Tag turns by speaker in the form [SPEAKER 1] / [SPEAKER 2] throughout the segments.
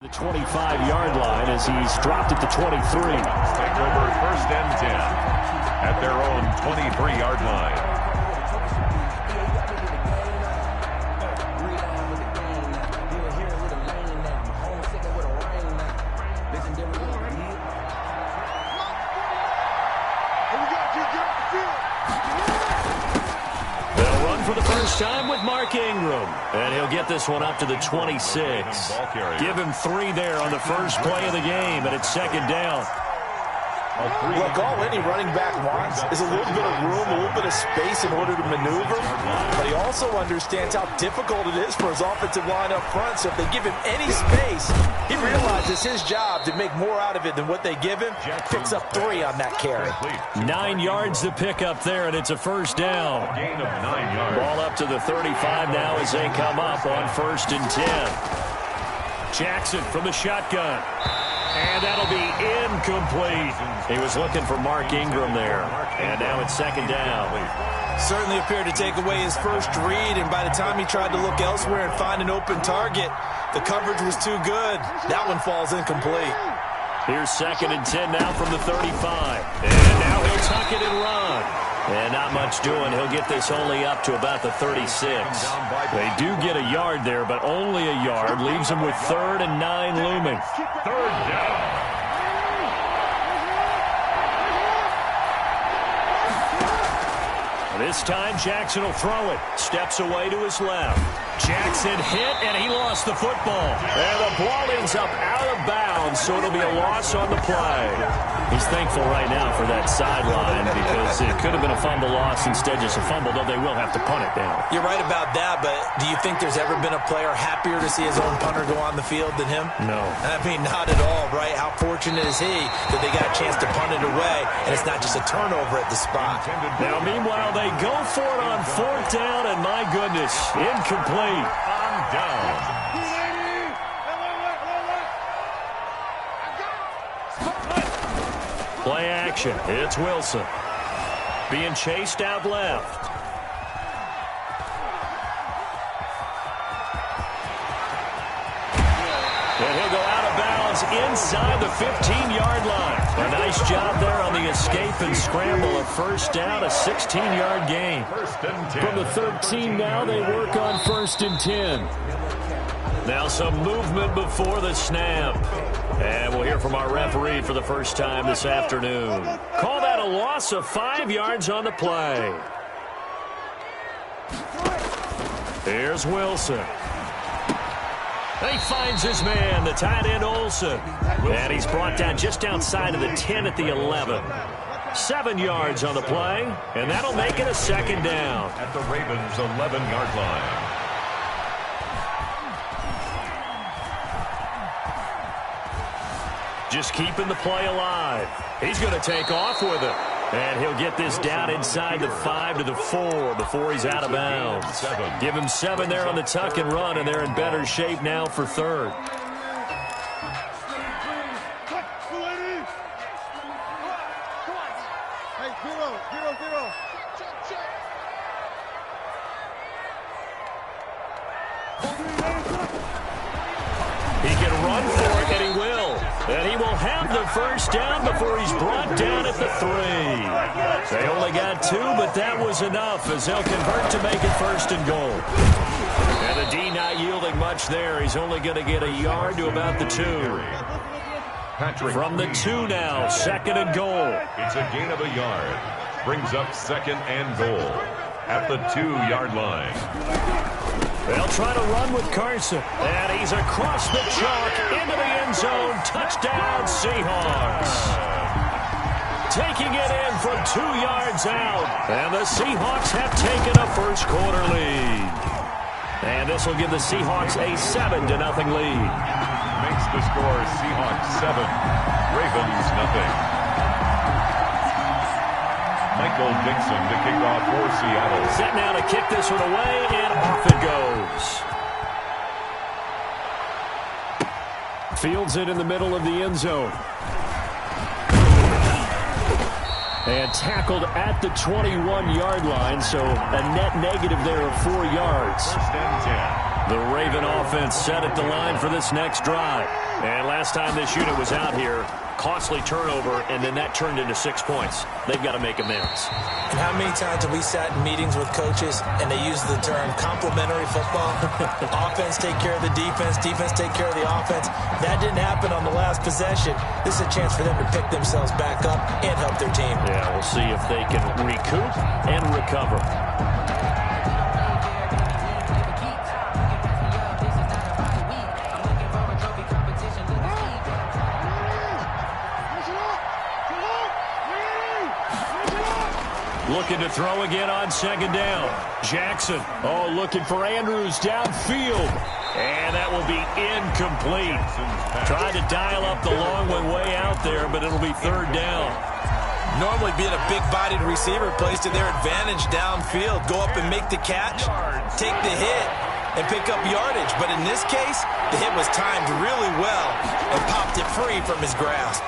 [SPEAKER 1] The 25-yard line as he's dropped at the 23.
[SPEAKER 2] Take over 1st and 10 at their own 23-yard line.
[SPEAKER 1] For the first time with Mark Ingram. And he'll get this one up to the 26. Give him 3 there on the first play of the game, and it's 2nd down.
[SPEAKER 3] Look, all any running back wants is a little bit of room, a little bit of space in order to maneuver. But he also understands how difficult it is for his offensive line up front. So if they give him any space, he realizes his job to make more out of it than what they give him. Picks up 3 on that carry.
[SPEAKER 1] 9 yards to pick up there, and it's a 1st down.
[SPEAKER 2] Gain of 9 yards.
[SPEAKER 1] Ball up to the 35 now as they come up on 1st and 10. Jackson from the shotgun. And that'll be incomplete. He was looking for Mark Ingram there. And now it's 2nd down.
[SPEAKER 3] Certainly appeared to take away his first read, and by the time he tried to look elsewhere and find an open target, the coverage was too good. That one falls incomplete.
[SPEAKER 1] Here's 2nd and 10 now from the 35. And now he'll tuck it and run. And not much doing. He'll get this only up to about the 36. They do get a yard there, but only a yard. Leaves them with 3rd and 9 looming.
[SPEAKER 2] 3rd down.
[SPEAKER 1] This time Jackson will throw it. Steps away to his left. Jackson hit, and he lost the football. And the ball ends up out of bounds, so it'll be a loss on the play. He's thankful right now for that sideline because it could have been a fumble loss, instead just a fumble, though they will have to punt it down.
[SPEAKER 3] You're right about that, but do you think there's ever been a player happier to see his own punter go on the field than him?
[SPEAKER 1] No.
[SPEAKER 3] I mean, not at all, right? How fortunate is he that they got a chance to punt it away, and it's not just a turnover at the spot.
[SPEAKER 1] Now, meanwhile, they go for it on 4th down, and my goodness, incomplete.
[SPEAKER 2] On down.
[SPEAKER 1] Play action. It's Wilson. Being chased out left. And he'll go out of bounds inside the 15-yard line. A nice job there on the escape and scramble. A 1st down, a 16-yard gain.
[SPEAKER 2] 1st and 10.
[SPEAKER 1] From the 13 now, they work on 1st and 10. Now some movement before the snap. And we'll hear from our referee for the first time this afternoon. Call that a loss of 5 yards on the play. Here's Wilson. He finds his man, the tight end Olsen. And he's brought down just outside of the 10 at the 11. 7 yards on the play, and that'll make it a 2nd down.
[SPEAKER 2] At the Ravens' 11-yard line.
[SPEAKER 1] Just keeping the play alive. He's going to take off with it. And he'll get this down inside the 5 to the 4 before he's out of bounds. Give him 7 there on the tuck and run, and they're in better shape now for 3rd. He can run for it, and he will. And he will have the 1st down before he's brought down at the 3. They only got 2, but that was enough as they'll convert to make it 1st and goal. And the D not yielding much there. He's only going to get a yard to about the 2. From the 2 now, 2nd and goal.
[SPEAKER 2] It's a gain of a yard. Brings up 2nd and goal at the 2-yard line.
[SPEAKER 1] They'll try to run with Carson. And he's across the chalk into the end zone. Touchdown, Seahawks. Taking it in from 2 yards out. And the Seahawks have taken a first-quarter lead. And this will give the Seahawks a 7-0 lead.
[SPEAKER 2] Makes the score Seahawks 7, Ravens 0. Michael Dixon to kick off for Seattle.
[SPEAKER 1] Set now to kick this one away, and off it goes. Fields it in the middle of the end zone. And tackled at the 21-yard line, so a net negative there of 4 yards.
[SPEAKER 2] 1st and 10.
[SPEAKER 1] The Raven offense set at the line for this next drive. And last time this unit was out here, costly turnover, and then that turned into 6 points. They've got to make amends.
[SPEAKER 3] And how many times have we sat in meetings with coaches and they use the term complementary football? Offense take care of the defense, defense take care of the offense. That didn't happen on the last possession. This is a chance for them to pick themselves back up and help their team.
[SPEAKER 1] Yeah, we'll see if they can recoup and recover. Looking to throw again on second down. Jackson, looking for Andrews downfield. And that will be incomplete. Tried to dial up the long one way out there, but it'll be third down.
[SPEAKER 3] Normally being a big-bodied receiver plays to their advantage downfield. Go up and make the catch, take the hit, and pick up yardage. But in this case, the hit was timed really well and popped it free from his grasp.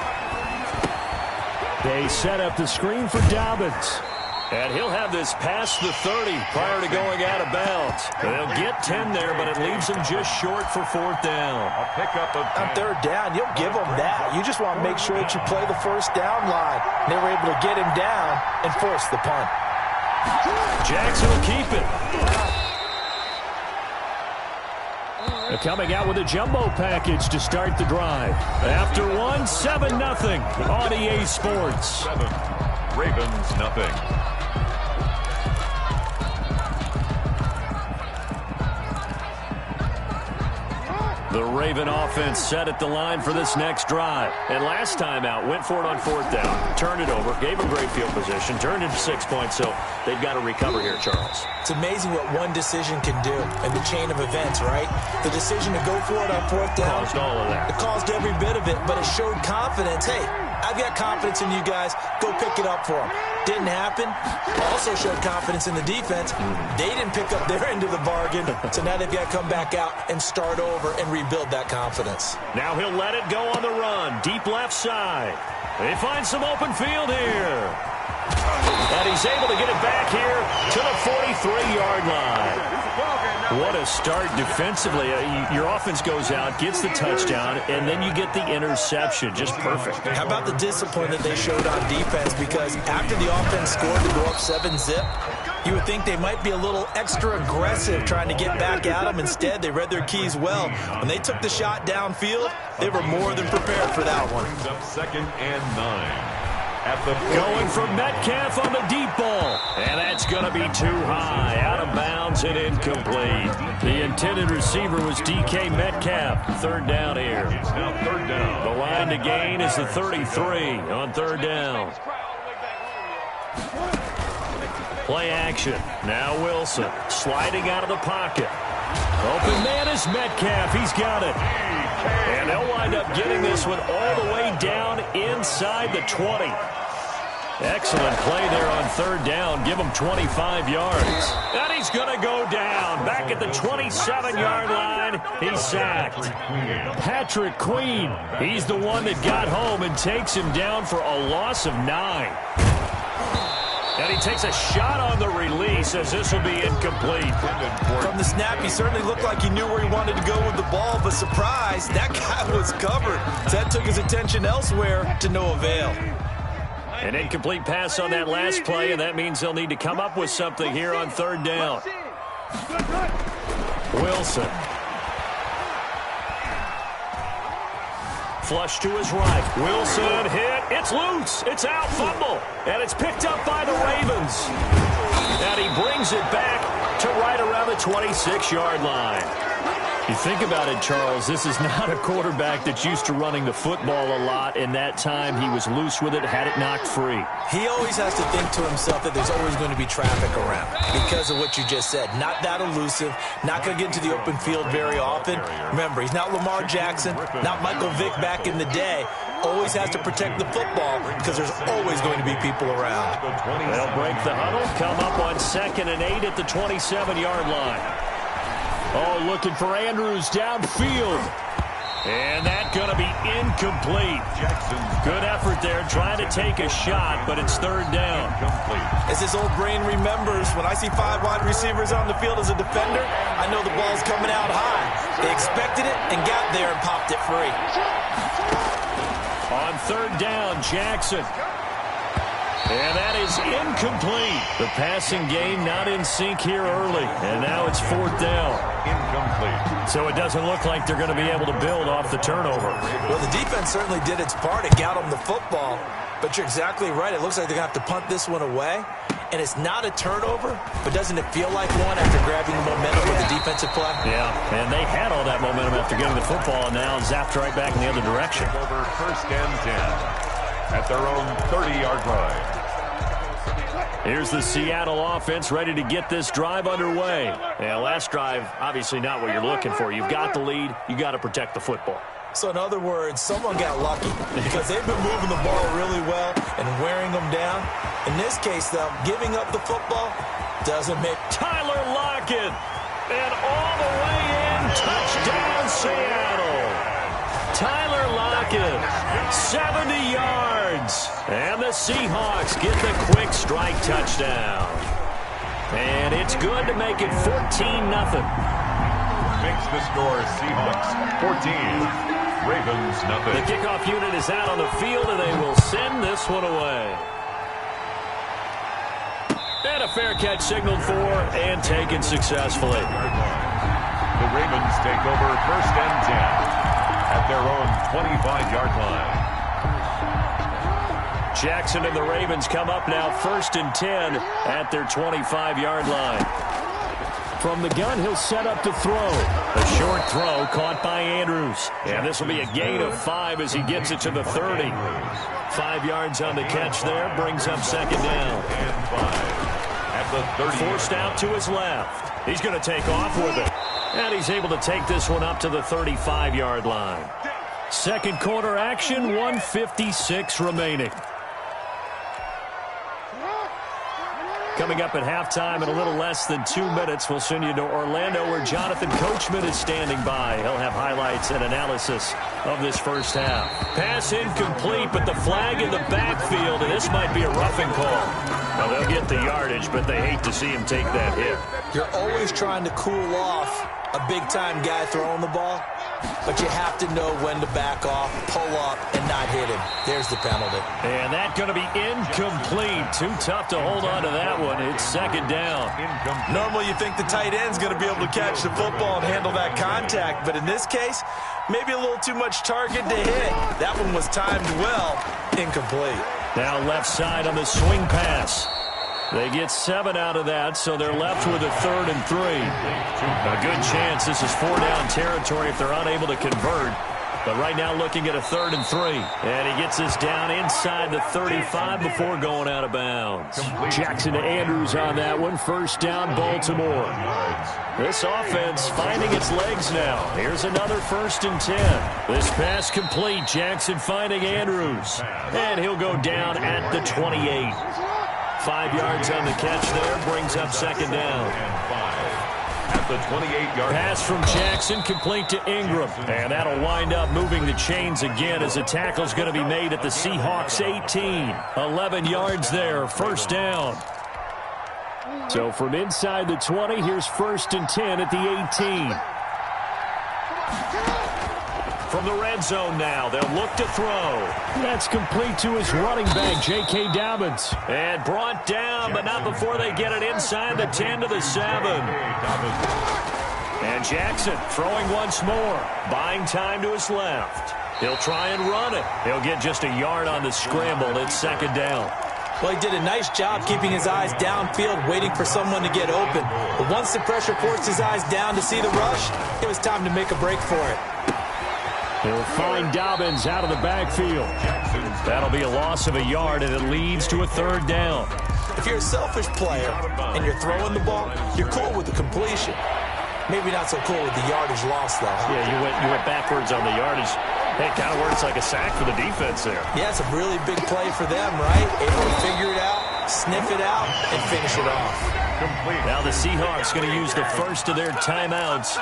[SPEAKER 1] They set up the screen for Dobbins. And he'll have this past the 30 prior to going out of bounds. They'll get 10 there, but it leaves them just short for fourth down.
[SPEAKER 2] A pickup of 10.
[SPEAKER 3] On third down, you'll give them that. You just want to make sure that you play the first down line. They were able to get him down and force the punt.
[SPEAKER 1] Jackson will keep it. They're coming out with a jumbo package to start the drive. After one, 7-0 on EA Sports.
[SPEAKER 2] 7. Ravens, nothing.
[SPEAKER 1] The Raven offense set at the line for this next drive. And last time out, went for it on fourth down, turned it over, gave them great field position, turned into 6 points, so they've got to recover here, Charles. It's amazing what one decision can do in the chain of events, right? The decision to go for it on fourth down.
[SPEAKER 2] Caused all of that.
[SPEAKER 1] It caused every bit of it, but it showed confidence. Hey, I've got confidence in you guys. Go pick it up for them. Didn't happen. Also showed confidence in the defense. They didn't pick up their end of the bargain, so now they've got to come back out and start over and rebuild that confidence. Now he'll let it go on the run. Deep left side. They find some open field here. And he's able to get it back here to the 43-yard line. What a start defensively. Your offense goes out, gets the touchdown, and then you get the interception. Just perfect. How about the discipline that they showed on defense? Because after the offense scored to go up 7-zip, you would think they might be a little extra aggressive trying to get back at them. Instead, they read their keys well. When they took the shot downfield, they were more than prepared for that one.
[SPEAKER 2] Up 2nd and 9.
[SPEAKER 1] Going for Metcalf on the deep ball. And that's going to be too high. Out of bounds and incomplete. The intended receiver was DK Metcalf. Third down here.
[SPEAKER 2] It's now third down.
[SPEAKER 1] The line to gain is the 33 on third down. Play action. Now Wilson sliding out of the pocket. Open man is Metcalf. He's got it. And they'll wind up getting this one all the way down inside the 20. Excellent play there on third down. Give him 25 yards. And he's going to go down. Back at the 27-yard line. He's sacked. Patrick Queen. He's the one that got home and takes him down for a loss of 9. And he takes a shot on the release as this will be incomplete. From the snap, he certainly looked like he knew where he wanted to go with the ball, but surprise, that guy was covered. So that took his attention elsewhere to no avail. An incomplete pass on that last play, and that means they'll need to come up with something here on third down. Wilson. Flush to his right. Wilson hit. It's loose. It's out. Fumble. And it's picked up by the Ravens. And he brings it back to right around the 26-yard line. You think about it, Charles, this is not a quarterback that's used to running the football a lot, and that time he was loose with it, had it knocked free. He always has to think to himself that there's always going to be traffic around because of what you just said. Not that elusive, not going to get into the open field very often. Remember, he's not Lamar Jackson, not Michael Vick back in the day. Always has to protect the football because there's always going to be people around. They'll break the huddle, come up on 2nd and 8 at the 27-yard line. Oh, looking for Andrews downfield. And that's going to be incomplete. Good effort there, trying to take a shot, but it's third down.
[SPEAKER 3] As his old brain remembers, when I see 5 wide receivers on the field as a defender, I know the ball's coming out high. They expected it and got there and popped it free.
[SPEAKER 1] On third down, Jackson. And that is incomplete. The passing game not in sync here early. And now it's fourth down. Incomplete. So it doesn't look like they're going to be able to build off the turnover.
[SPEAKER 3] Well, the defense certainly did its part. It got them the football. But you're exactly right. It looks like they're going to have to punt this one away. And it's not a turnover, but doesn't it feel like one after grabbing the momentum with the defensive play?
[SPEAKER 1] Yeah, and they had all that momentum after getting the football, and now zapped right back in the other direction.
[SPEAKER 2] Over first and 10 at their own 30-yard line.
[SPEAKER 1] Here's the Seattle offense ready to get this drive underway. Yeah, last drive, obviously not what you're looking for. You've got the lead. You got to protect the football.
[SPEAKER 3] So in other words, someone got lucky because they've been moving the ball really well and wearing them down. In this case, though, giving up the football doesn't make...
[SPEAKER 1] Tyler Lockett, and all the way in, touchdown Seattle. Tyler Lockett, 70 yards. And the Seahawks get the quick strike touchdown. And it's good to make it 14-0.
[SPEAKER 2] Makes the score Seahawks 14. Ravens nothing.
[SPEAKER 1] The kickoff unit is out on the field, and they will send this one away. And a fair catch signaled for and taken successfully.
[SPEAKER 2] The Ravens take over first and 10 at their own 25-yard line.
[SPEAKER 1] Jackson and the Ravens come up now first and 10 at their 25-yard line. From the gun, he'll set up to throw. A short throw caught by Andrews. And this will be a gain of 5 as he gets it to the 30. 5 yards on the catch there, brings up second down.
[SPEAKER 2] And 5 at the 30.
[SPEAKER 1] Forced out to his left. He's going to take off with it. And he's able to take this one up to the 35-yard line. Second quarter action, 1:56 remaining. Coming up at halftime in a little less than 2 minutes, we'll send you to Orlando where Jonathan Coachman is standing by. He'll have highlights and analysis of this first half. Pass incomplete, but the flag in the backfield, and this might be a roughing call. Well, they'll get the yardage, but they hate to see him take that hit.
[SPEAKER 3] You're always trying to cool off a big-time guy throwing the ball, but you have to know when to back off, pull up, and not hit him. There's the penalty.
[SPEAKER 1] And that's going to be incomplete. Too tough to hold on to that one. It's second down.
[SPEAKER 3] Normally you think the tight end's going to be able to catch the football and handle that contact, but in this case, maybe a little too much target to hit. That one was timed well. Incomplete.
[SPEAKER 1] Now left side on the swing pass. They get 7 out of that, so they're left with a 3rd and 3. A good chance this is 4-down territory if they're unable to convert. But right now looking at a 3rd and 3. And he gets this down inside the 35 before going out of bounds. Jackson to Andrews on that one. First down, Baltimore. This offense finding its legs now. Here's another 1st and 10. This pass complete. Jackson finding Andrews. And he'll go down at the 28. 5 yards on the catch there, brings up second down.
[SPEAKER 2] At the 28-yard.
[SPEAKER 1] Pass from Jackson, complete to Ingram. And that'll wind up moving the chains again as a tackle's going to be made at the Seahawks 18. 11 yards there, first down. So from inside the 20, here's 1st and 10 at the 18. From the red zone now, they'll look to throw. That's complete to his running back, J.K. Dobbins. And brought down, but not before they get it inside the 10 to the 7. And Jackson throwing once more, buying time to his left. He'll try and run it. He'll get just a yard on the scramble. It's second down.
[SPEAKER 3] Well, he did a nice job keeping his eyes downfield, waiting for someone to get open. But once the pressure forced his eyes down to see the rush, it was time to make a break for it.
[SPEAKER 1] He'll find Dobbins out of the backfield. That'll be a loss of a yard, and it leads to a 3rd down.
[SPEAKER 3] If you're a selfish player and you're throwing the ball, you're cool with the completion. Maybe not so cool with the yardage loss, though. Huh?
[SPEAKER 1] Yeah, you went backwards on the yardage. Hey, it kind of works like a sack for the defense there.
[SPEAKER 3] Yeah, it's a really big play for them, right? Able to figure it out, sniff it out, and finish it off.
[SPEAKER 1] Now the Seahawks going to use the first of their timeouts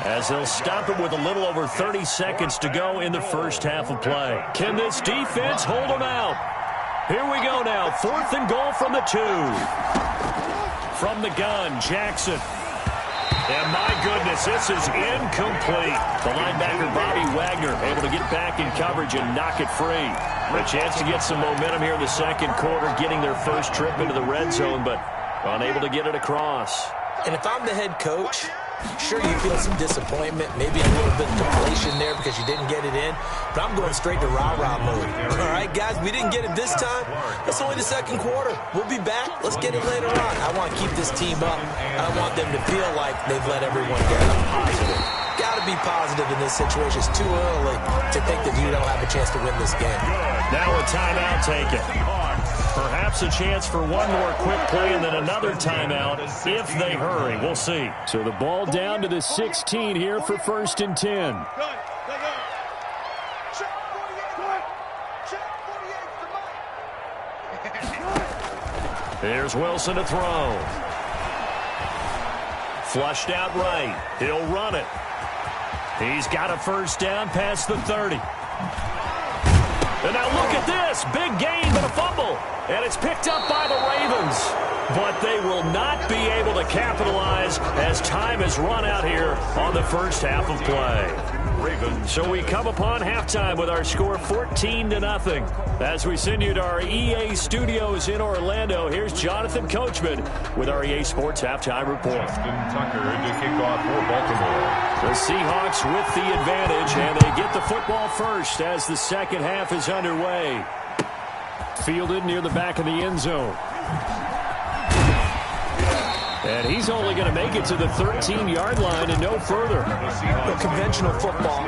[SPEAKER 1] as they'll stop it with a little over 30 seconds to go in the first half of play. Can this defense hold them out? Here we go now. 4th and goal from the 2. From the gun, Jackson. And my goodness, this is incomplete. The linebacker, Bobby Wagner, able to get back in coverage and knock it free. A chance to get some momentum here in the second quarter, getting their first trip into the red zone, but unable to get it across.
[SPEAKER 3] And if I'm the head coach, sure you feel some disappointment, maybe a little bit of deflation there because you didn't get it in, but I'm going straight to rah-rah mode. All right, guys, we didn't get it this time. It's only the second quarter. We'll be back. Let's get it later on. I want to keep this team up. I want them to feel like they've let everyone down. Positive. Got to be positive in this situation. It's too early to think that you don't have a chance to win this game.
[SPEAKER 1] Now a timeout taken. Perhaps a chance for one more quick play and then another timeout if they hurry. We'll see. So the ball down to the 16 here for 1st and 10. Here's Wilson to throw. Flushed out right. He'll run it. He's got a first down past the 30. And now look at this. Big gain, but a fumble. And it's picked up by the Ravens. But they will not be able to capitalize as time has run out here on the first half of play. So we come upon halftime with our score 14-0. As we send you to our EA studios in Orlando, here's Jonathan Coachman with our EA Sports Halftime Report.
[SPEAKER 2] Austin Tucker to kick off for Baltimore.
[SPEAKER 1] The Seahawks with the advantage, and they get the football first as the second half is underway. Fielded near the back of the end zone. And he's only going to make it to the 13-yard line and no further.
[SPEAKER 3] The conventional football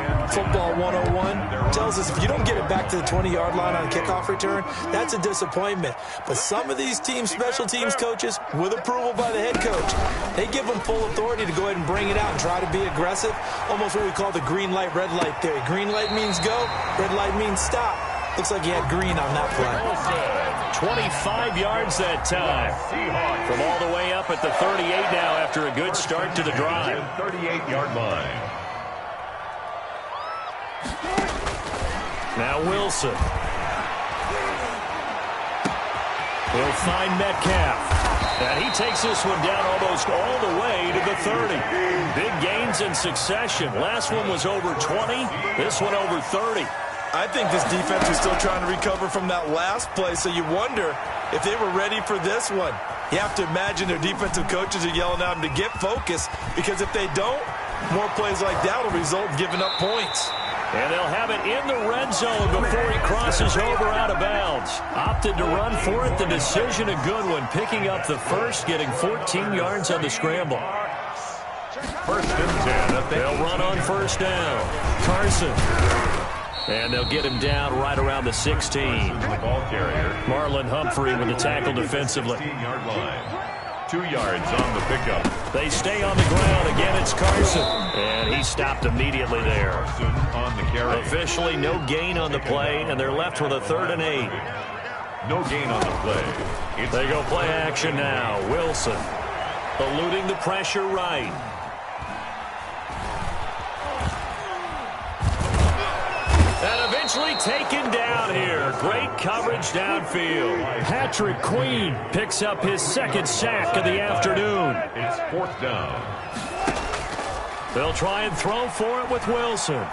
[SPEAKER 3] 101, tells us if you don't get it back to the 20-yard line on a kickoff return, that's a disappointment. But some of these teams, special teams coaches, with approval by the head coach, they give them full authority to go ahead and bring it out and try to be aggressive. Almost what we call the green light, red light theory. Green light means go, red light means stop. Looks like he had green on that play.
[SPEAKER 1] 25 yards that time. From all the way up at the 38 now after a good start to the drive.
[SPEAKER 2] 38-yard line.
[SPEAKER 1] Now Wilson. He'll find Metcalf. And he takes this one down almost all the way to the 30. Big gains in succession. Last one was over 20. This one over 30.
[SPEAKER 3] I think this defense was still trying to recover from that last play, so you wonder if they were ready for this one. You have to imagine their defensive coaches are yelling at them to get focused, because if they don't, more plays like that will result in giving up points.
[SPEAKER 1] And they'll have it in the red zone before he crosses over out of bounds. Opted to run for it. The decision a good one, picking up the first, getting 14 yards on the scramble.
[SPEAKER 2] 1st and 10.
[SPEAKER 1] They'll run on first down. Carson. And they'll get him down right around the 16.
[SPEAKER 2] The ball carrier.
[SPEAKER 1] Marlon Humphrey with the tackle defensively.
[SPEAKER 2] 16-yard line. 2 yards on the pickup.
[SPEAKER 1] They stay on the ground. Again, it's Carson. And he stopped immediately there.
[SPEAKER 2] Carson on the carry.
[SPEAKER 1] Officially no gain on the play, and they're left with a 3rd and 8.
[SPEAKER 2] No gain on the play.
[SPEAKER 1] They go play action now. Wilson eluding the pressure right. And eventually taken down here. Great coverage downfield. Patrick Queen picks up his 2nd sack of the afternoon.
[SPEAKER 2] It's 4th down.
[SPEAKER 1] They'll try and throw for it with Wilson.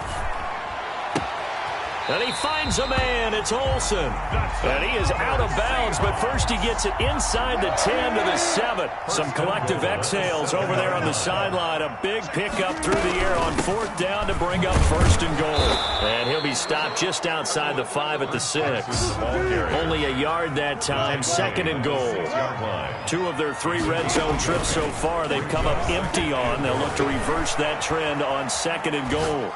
[SPEAKER 1] And he finds a man. It's Olsen. And he is out of bounds, but first he gets it inside the 10 to the 7. Some collective exhales over there on the sideline. A big pickup through the air on 4th down to bring up 1st and goal. And he'll be stopped just outside the 5 at the 6. Only a yard that time. 2nd and goal. 2 of their 3 red zone trips so far they've come up empty on. They'll look to reverse that trend on 2nd and goal.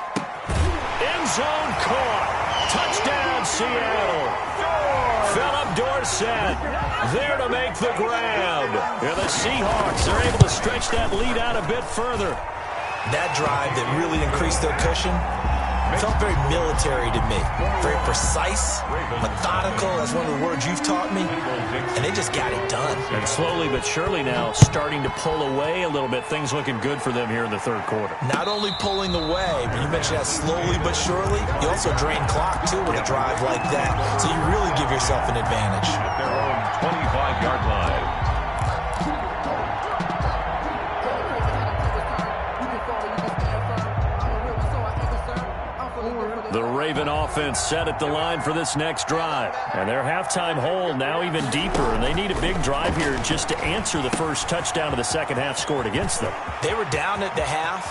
[SPEAKER 1] End zone caught. Touchdown, Seattle. Philip Dorsett there to make the grab. And the Seahawks are able to stretch that lead out a bit further.
[SPEAKER 3] That drive that really increased their cushion, It felt very military to me. Very precise, methodical. That's one of the words you've taught me. And they just got it done.
[SPEAKER 1] And slowly but surely now starting to pull away a little bit. Things looking good for them here in the third quarter.
[SPEAKER 3] Not only pulling away, but you mentioned that slowly but surely, you also drain clock, too, with a drive like that. So you really give yourself an advantage.
[SPEAKER 2] At their own 25-yard line.
[SPEAKER 1] The Raven offense set at the line for this next drive. And their halftime hole now even deeper. And they need a big drive here just to answer the first touchdown of the second half scored against them.
[SPEAKER 3] They were down at the half.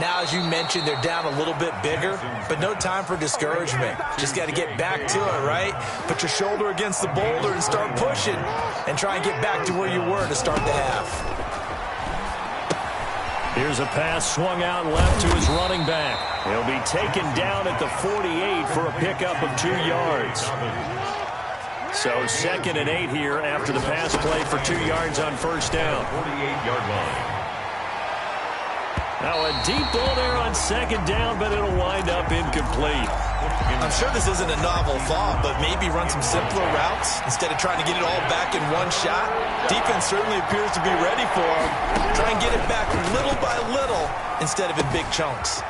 [SPEAKER 3] Now, as you mentioned, they're down a little bit bigger, but no time for discouragement. Just got to get back to it, right? Put your shoulder against the boulder and start pushing and try and get back to where you were to start the half.
[SPEAKER 1] Here's a pass swung out left to his running back. He'll be taken down at the 48 for a pickup of 2 yards. So 2nd and 8 here after the pass play for 2 yards on first down.
[SPEAKER 2] 48-yard line.
[SPEAKER 1] Now a deep ball there on 2nd down, but it'll wind up incomplete.
[SPEAKER 3] I'm sure this isn't a novel thought, but maybe run some simpler routes instead of trying to get it all back in one shot. Defense certainly appears to be ready for him. Try and get it back little by little instead of in big chunks.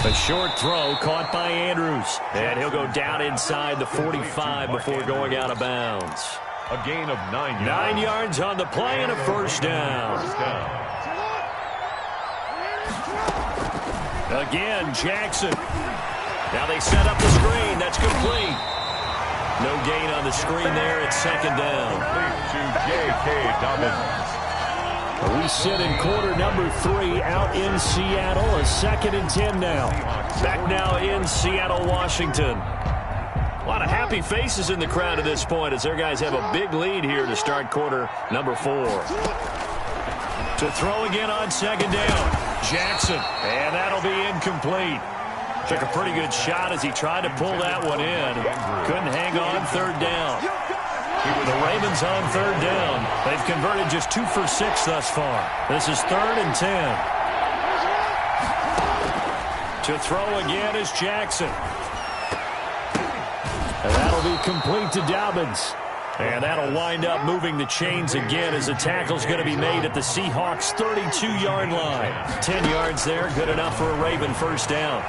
[SPEAKER 1] A short throw caught by Andrews. And he'll go down inside the 45 before going out of bounds.
[SPEAKER 2] A gain of 9 yards.
[SPEAKER 1] 9 yards on the play and a first down. Again, Jackson. Now they set up the screen. That's complete. No gain on the screen there. It's 2nd down.
[SPEAKER 2] To J.K. Dobbins.
[SPEAKER 1] We sit in quarter number 3 out in Seattle. A 2nd and 10 now. Back now in Seattle, Washington. A lot of happy faces in the crowd at this point as their guys have a big lead here to start quarter number 4. To throw again on 2nd down. Jackson. And that'll be incomplete. Took a pretty good shot as he tried to pull that one in. Couldn't hang on 3rd down. The Ravens on 3rd down. They've converted just 2 for 6 thus far. This is 3rd and 10. To throw again is Jackson. And that'll be complete to Dobbins. And that'll wind up moving the chains again as the tackle's going to be made at the Seahawks' 32-yard line. 10 yards there, good enough for a Raven first down.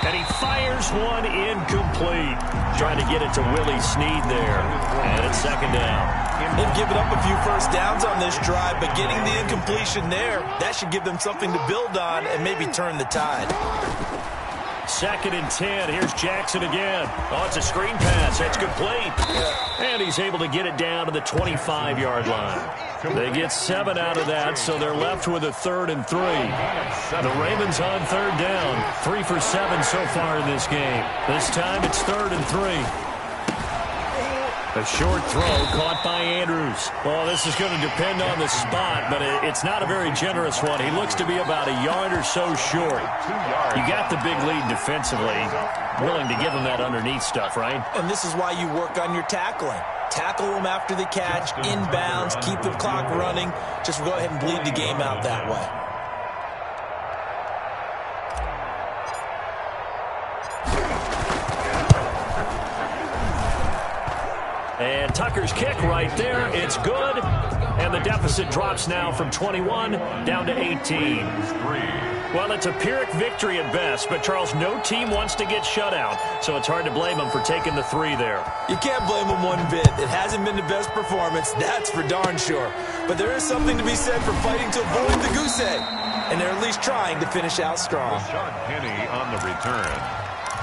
[SPEAKER 1] And he fires one incomplete. Trying to get it to Willie Snead there. And it's 2nd down.
[SPEAKER 3] They've given up a few first downs on this drive, but getting the incompletion there, that should give them something to build on and maybe turn the tide.
[SPEAKER 1] 2nd and 10. Here's Jackson again. Oh, it's a screen pass. That's complete. And he's able to get it down to the 25-yard line. They get 7 out of that, so they're left with a 3rd and 3. The Ravens on 3rd down. 3 for 7 so far in this game. This time it's 3rd and 3. A short throw caught by Andrews. Well, this is going to depend on the spot, but it's not a very generous one. He looks to be about a yard or so short. You got the big lead defensively. Willing to give him that underneath stuff, right?
[SPEAKER 3] And this is why you work on your tackling. Tackle them after the catch, inbounds, keep the clock running. Just go ahead and bleed the game out that way.
[SPEAKER 1] And Tucker's kick right there. It's good. And the deficit drops now from 21 down to 18. Well, it's a Pyrrhic victory at best, but, Charles, no team wants to get shut out, so it's hard to blame them for taking the 3 there.
[SPEAKER 3] You can't blame them one bit. It hasn't been the best performance, that's for darn sure. But there is something to be said for fighting to avoid the goose egg, and they're at least trying to finish out strong.
[SPEAKER 2] Sean Penny on the return.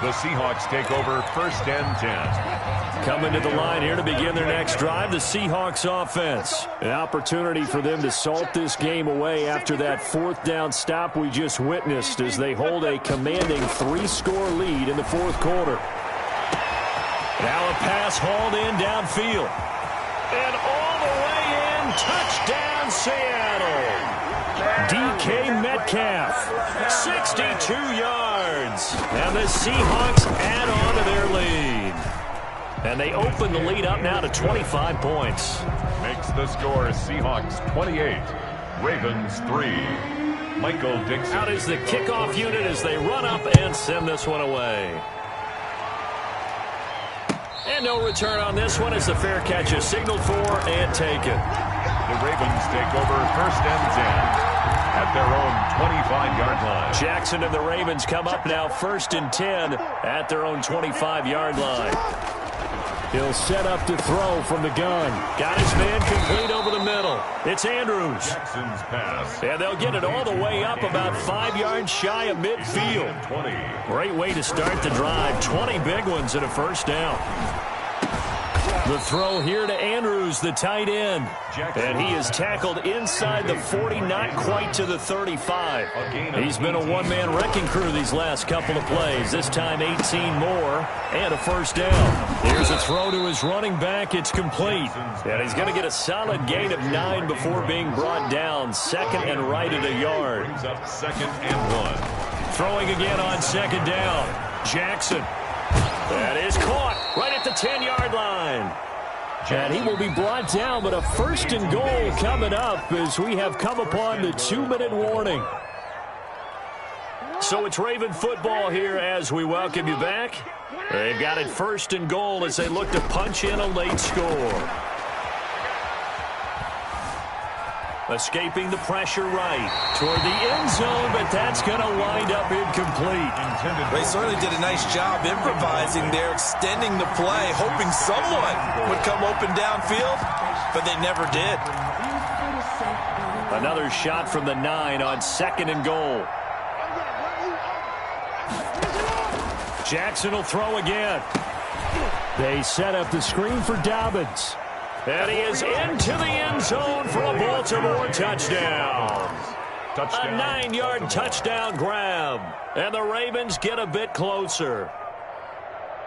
[SPEAKER 2] The Seahawks take over 1st and 10.
[SPEAKER 1] Coming to the line here to begin their next drive, the Seahawks offense. An opportunity for them to salt this game away after that 4th down stop we just witnessed as they hold a commanding 3-score lead in the 4th quarter. Now a pass hauled in downfield. And all the way in, touchdown Seattle. DK Metcalf, 62 yards. And the Seahawks add on to their lead. And they open the lead up now to 25 points.
[SPEAKER 2] Makes the score Seahawks 28, Ravens 3. Michael Dixon.
[SPEAKER 1] Out is the kickoff unit as they run up and send this one away. And no return on this one as the fair catch is signaled for and taken.
[SPEAKER 2] The Ravens take over 1st and 10 at their own 25-yard line.
[SPEAKER 1] Jackson and the Ravens come up now 1st and 10 at their own 25-yard line. He'll set up to throw from the gun. Got his man complete over the middle. It's Andrews.
[SPEAKER 2] Jackson's pass.
[SPEAKER 1] And they'll get it all the way up about 5 yards shy of midfield.
[SPEAKER 2] 20.
[SPEAKER 1] Great way to start the drive. 20 big ones and a first down. The throw here to Andrews, the tight end. And he is tackled inside the 40, not quite to the 35. He's been a one-man wrecking crew these last couple of plays. This time 18 more and a first down. Here's a throw to his running back. It's complete. And he's going to get a solid gain of 9 before being brought down. 2nd and right at a yard.
[SPEAKER 2] Brings up 2nd and 1.
[SPEAKER 1] Throwing again on 2nd down. Jackson. That is caught right at the 10-yard line. And he will be brought down, but a 1st and goal coming up as we have come upon the 2-minute warning. So it's Raven football here as we welcome you back. They've got it 1st and goal as they look to punch in a late score. Escaping the pressure right toward the end zone, but that's going to wind up incomplete.
[SPEAKER 3] They certainly did a nice job improvising there, extending the play, hoping someone would come open downfield, but they never did.
[SPEAKER 1] Another shot from the 9 on 2nd and goal. Jackson will throw again. They set up the screen for Dobbins. And he is into the end zone for a Baltimore touchdown. A 9-yard touchdown grab. And the Ravens get a bit closer.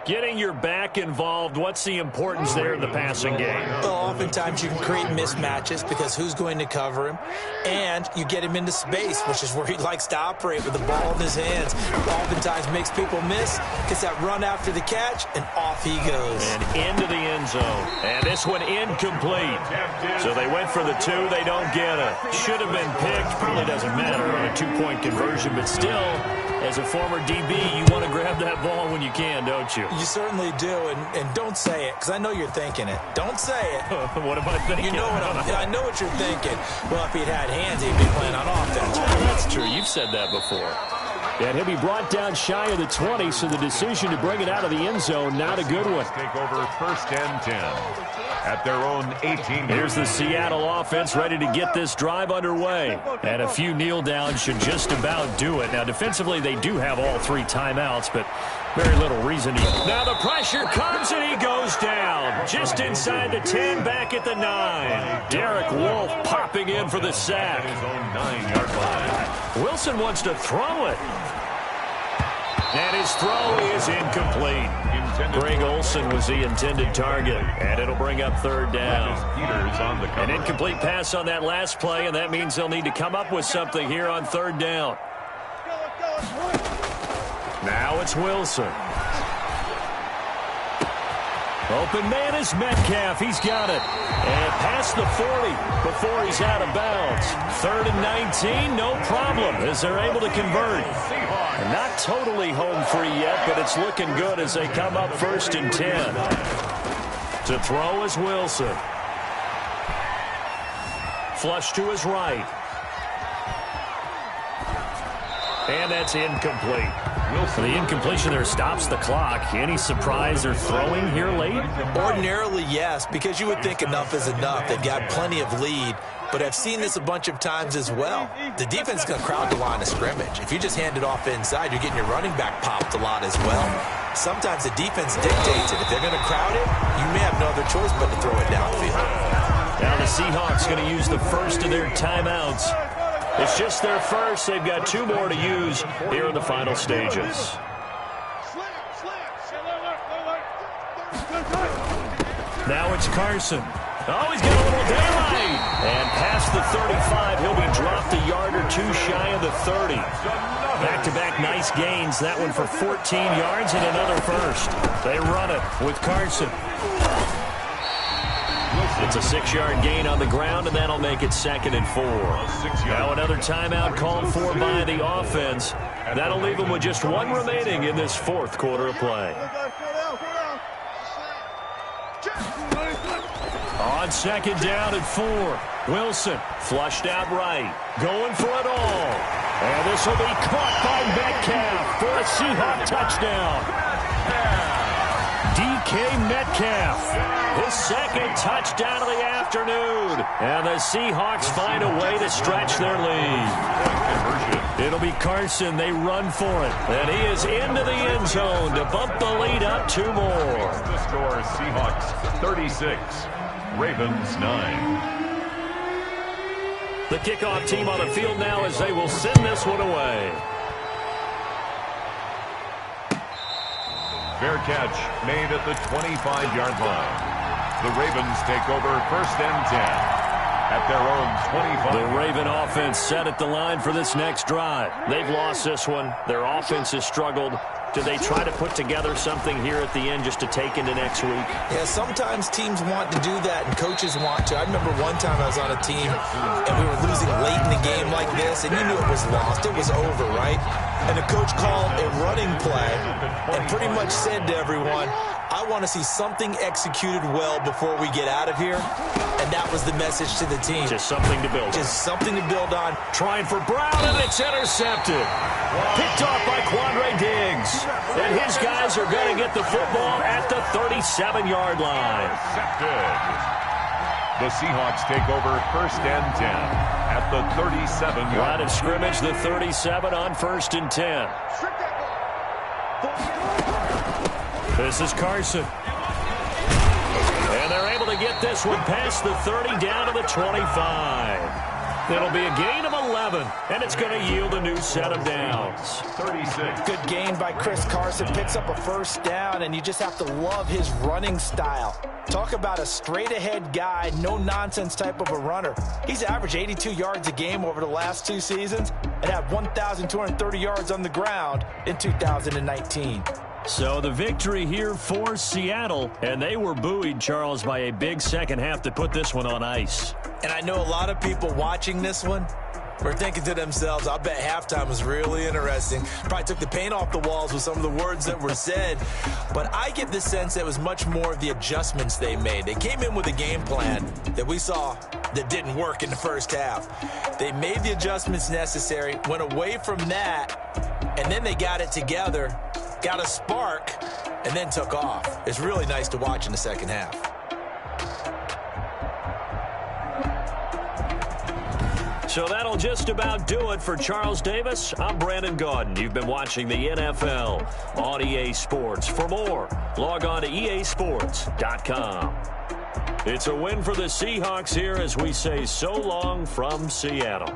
[SPEAKER 1] Getting your back involved, what's the importance there in the passing game?
[SPEAKER 3] Well, oftentimes you can create mismatches because who's going to cover him? And you get him into space, which is where he likes to operate with the ball in his hands. Oftentimes makes people miss, gets that run after the catch, and off he goes.
[SPEAKER 1] And into the end zone. And this one incomplete. So they went for the 2, they don't get it. Should have been picked, probably doesn't matter on a 2-point conversion, but still, as a former DB, you want to grab that ball when you can, don't you?
[SPEAKER 3] You certainly do, and don't say it, because I know you're thinking it. Don't say it.
[SPEAKER 1] What am I thinking?
[SPEAKER 3] You know I know what you're thinking. Well, if he'd had hands, he'd be playing on offense.
[SPEAKER 1] That's true. You've said that before. And he'll be brought down shy of the 20, so the decision to bring it out of the end zone, not a good one.
[SPEAKER 2] Take over 1st and 10 at their own 18.
[SPEAKER 1] Here's the Seattle offense ready to get this drive underway. And a few kneel downs should just about do it. Now, defensively, they do have all 3 timeouts, but very little reason to. Now the pressure comes and he goes down. Just inside the 10, back at the 9. Derek Wolfe popping in for the sack.
[SPEAKER 2] His own 9-yard line.
[SPEAKER 1] Wilson wants to throw it. And his throw is incomplete. Greg Olsen was the intended target. And it'll bring up 3rd down.
[SPEAKER 2] Peters on the cover.
[SPEAKER 1] An incomplete pass on that last play, and that means they'll need to come up with something here on 3rd down. Now it's Wilson. Open man is Metcalf. He's got it. And past the 40 before he's out of bounds. 3rd and 19, no problem as they're able to convert. And not totally home free yet, but it's looking good as they come up 1st and 10. To throw is Wilson. Flush to his right. And that's incomplete. Wilson. The incompletion there stops the clock. Any surprise they're throwing here late?
[SPEAKER 3] Ordinarily, yes, because you would think enough is enough. They've got plenty of lead, but I've seen this a bunch of times as well. The defense is going to crowd the line of scrimmage. If you just hand it off inside, you're getting your running back popped a lot as well. Sometimes the defense dictates it. If they're going to crowd it, you may have no other choice but to throw it downfield.
[SPEAKER 1] Now the Seahawks going to use the first of their timeouts. It's just their first. They've got 2 more to use here in the final stages. Now it's Carson. Oh, he's got a little daylight. And past the 35, he'll be dropped a yard or 2 shy of the 30. Back-to-back nice gains. That one for 14 yards and another first. They run it with Carson. It's a 6-yard gain on the ground, and that'll make it 2nd and 4. Now another timeout called for by the offense. That'll leave them with just one remaining in this 4th quarter of play. On 2nd down and 4. Wilson flushed out right. Going for it all. And this will be caught by Metcalf for a Seahawk touchdown. DK Metcalf, his 2nd touchdown of the afternoon. And the Seahawks find a way to stretch their lead. It'll be Carson. They run for it. And he is into the end zone to bump the lead up 2 more.
[SPEAKER 2] The score is Seahawks 36, Ravens 9.
[SPEAKER 1] The kickoff team on the field now as they will send this one away.
[SPEAKER 2] Fair catch made at the 25-yard line. The Ravens take over 1st and 10 at their own 25.
[SPEAKER 1] The Raven offense set at the line for this next drive. They've lost this one. Their offense has struggled. Do they try to put together something here at the end just to take into next week?
[SPEAKER 3] Yeah, sometimes teams want to do that and coaches want to. I remember one time I was on a team and we were losing late in the game like this, and you knew it was lost. It was over, right? And the coach called a running play and pretty much said to everyone, I want to see something executed well before we get out of here. And that was the message to the team.
[SPEAKER 1] Just something to build on.
[SPEAKER 3] Just something to build on.
[SPEAKER 1] Trying for Brown, and it's intercepted. Picked off by Quandre Diggs. And his guys are going to get the football at the 37-yard line.
[SPEAKER 2] Intercepted. The Seahawks take over 1st and 10 at the 37-yard line.
[SPEAKER 1] Line of scrimmage, the 37 on 1st and 10. This is Carson. And they're able to get this one past the 30 down to the 25. It'll be a gain of 11, and it's going to yield a new set of downs.
[SPEAKER 2] 36.
[SPEAKER 3] Good gain by Chris Carson. Picks up a 1st down, and you just have to love his running style. Talk about a straight-ahead guy, no-nonsense type of a runner. He's averaged 82 yards a game over the last 2 seasons and had 1,230 yards on the ground in 2019.
[SPEAKER 1] So the victory here for Seattle, and they were buoyed, Charles, by a big second half to put this one on ice.
[SPEAKER 3] And I know a lot of people watching this one were thinking to themselves, I bet halftime was really interesting. Probably took the paint off the walls with some of the words that were said. But I get the sense that it was much more of the adjustments they made. They came in with a game plan that we saw that didn't work in the first half. They made the adjustments necessary, went away from that, and then they got it together, got a spark, and then took off. It's really nice to watch in the second half.
[SPEAKER 1] So that'll just about do it for Charles Davis. I'm Brandon Gaudin. You've been watching the NFL on EA Sports. For more, log on to easports.com. It's a win for the Seahawks here as we say so long from Seattle.